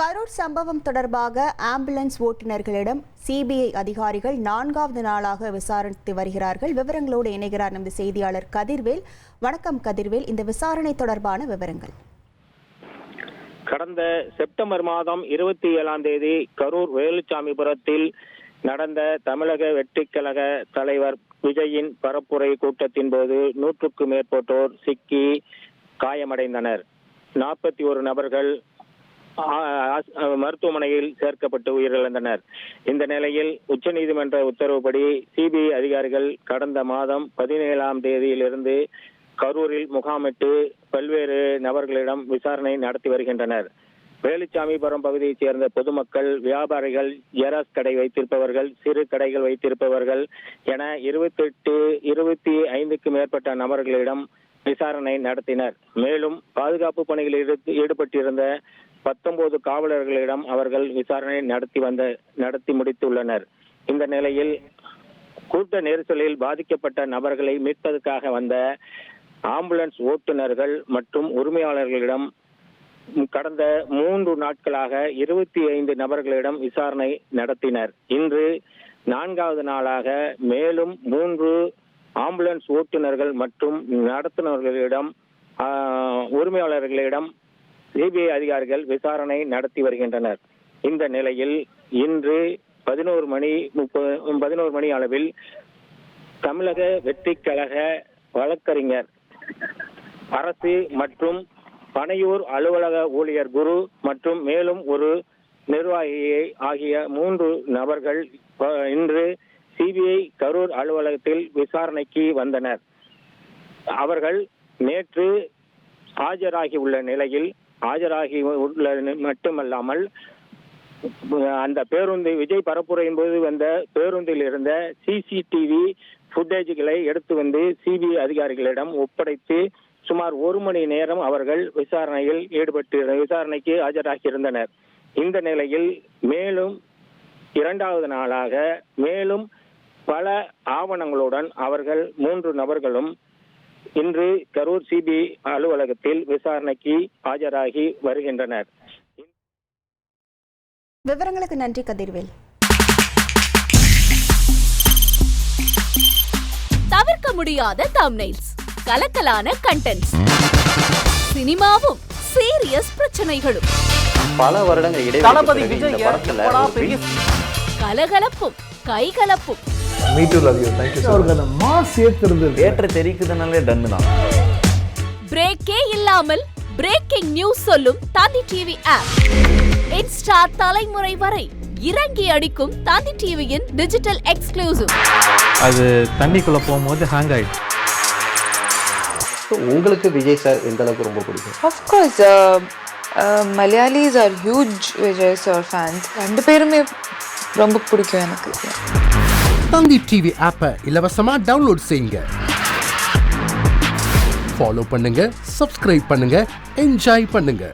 கரூர் சம்பவம் தொடர்பாக ambulance ஓட்டுநர்களிடம் CBI அதிகாரிகள் 4வது நாளாக விசாரித்து வருகிறார்கள். விவரங்களோடு இணைகிறார் நமது செய்தியாளர் கதிர்வேல். வணக்கம் கதிர்வேல், இந்த விசாரணை தொடர்பான விவரங்கள். கடந்த செப்டம்பர் மாதம் 27ஆம் தேதி கரூர் வேலுச்சாமிபுரத்தில் நடந்த தமிழக வெற்றிக் கழக தலைவர் விஜயின் பரப்புரை கூட்டத்தின் போது 100க்கும் மேற்பட்டோர் சிக்கி காயமடைந்தனர். 41 நபர்கள் மருத்துவமனையில் சேர்க்கப்பட்டு உயிரிழந்தனர். இந்த நிலையில் உச்சநீதிமன்ற உத்தரவுப்படி சிபிஐ அதிகாரிகள் கடந்த மாதம் 17ஆம் தேதியிலிருந்து கரூரில் முகாமிட்டு பல்வேறு நபர்களிடம் விசாரணை நடத்தி வருகின்றனர். வேலுச்சாமிபுரம் பகுதியைச் சேர்ந்த பொதுமக்கள், வியாபாரிகள், ஜெராக்ஸ் கடை வைத்திருப்பவர்கள், சிறு கடைகள் வைத்திருப்பவர்கள் என 25க்கும் மேற்பட்ட நபர்களிடம் விசாரணை நடத்தினர். மேலும் பாதுகாப்பு பணிகளில் ஈடுபட்டிருந்த 19 காவலர்களிடம் அவர்கள் விசாரணை நடத்தி முடித்துள்ளனர். இந்த நிலையில் கூட்ட நெரிசலில் பாதிக்கப்பட்ட நபர்களை மீட்பதற்காக வந்த ஆம்புலன்ஸ் ஓட்டுநர்கள் மற்றும் உரிமையாளர்களிடம் கடந்த 3 நாட்களாக 25 நபர்களிடம் விசாரணை நடத்தினர். இன்று 4வது நாளாக மேலும் 3 ஆம்புலன்ஸ் ஓட்டுநர்கள் மற்றும் நடத்துனர்களிடம் உரிமையாளர்களிடம் சிபிஐ அதிகாரிகள் விசாரணை நடத்தி வருகின்றனர். இந்த நிலையில் இன்று 11 மணி அளவில் தமிழக வெற்றிக் கழக வழக்கறிஞர், அரசு மற்றும் பனையூர் அலுவலக ஊழியர் குரு மற்றும் மேலும் ஒரு நிர்வாகியை ஆகிய 3 நபர்கள் இன்று சிபிஐ கரூர் அலுவலகத்தில் விசாரணைக்கு வந்தனர். அவர்கள் நேற்று ஆஜராகி மட்டுமல்லாமல் அந்த பேருந்து விஜய் பரப்புரையின் போது வந்த பேருந்தில் இருந்த சிசிடிவி ஃபுட்டேஜ்களை எடுத்து வந்து சிபிஐ அதிகாரிகளிடம் ஒப்படைத்து சுமார் 1 மணி நேரம் அவர்கள் விசாரணைக்கு ஆஜராகி இருந்தனர். இந்த நிலையில் மேலும் 2வது நாளாக மேலும் பல ஆவணங்களுடன் அவர்கள் 3 நபர்களும் இன்று கரூர் சிபிஐ அலுவலகத்தில் விசாரணைக்கு ஆஜராகி வருகின்றனர். விவரங்களுக்கு நன்றி கதிர்வேல். தவிர்க்க முடியாத தம்ப்நெயில்ஸ், கலக்கலான கண்டென்ட்ஸ், சினிமாவும் சீரியஸ் பிரச்சனைகளும், பல வருடங்கள் இடைவெளி கலகலப்பும் கைகலப்பும், பிரேக்கே இல்லாமல் பிரேக்கிங் நியூஸ் சொல்லும் தந்தி டிவி ஆப். இன்ஸ்டா தலைமுறை வரை இறங்கி அடிக்கும் தந்தி டிவியின் டிஜிட்டல் எக்ஸ்க்ளூசிவ். அது தண்ணிக்குள்ள போகும்போது ஹேங் ஆயிடுச்சு. உங்களுக்கு விஜய் சார் எந்த அளவுக்கு ரொம்ப பிடிக்கும்? Of course, Malayalis are huge Vijay sir fans. 2 பேருமே ரொம்ப பிடிக்கும் எனக்கு. தந்தி டிவி ஆப்பை இலவசமா டவுன்லோட் செய்யுங்க. ஃபாலோ பண்ணுங்க, சப்ஸ்கிரைப் பண்ணுங்க, என்ஜாய் பண்ணுங்க.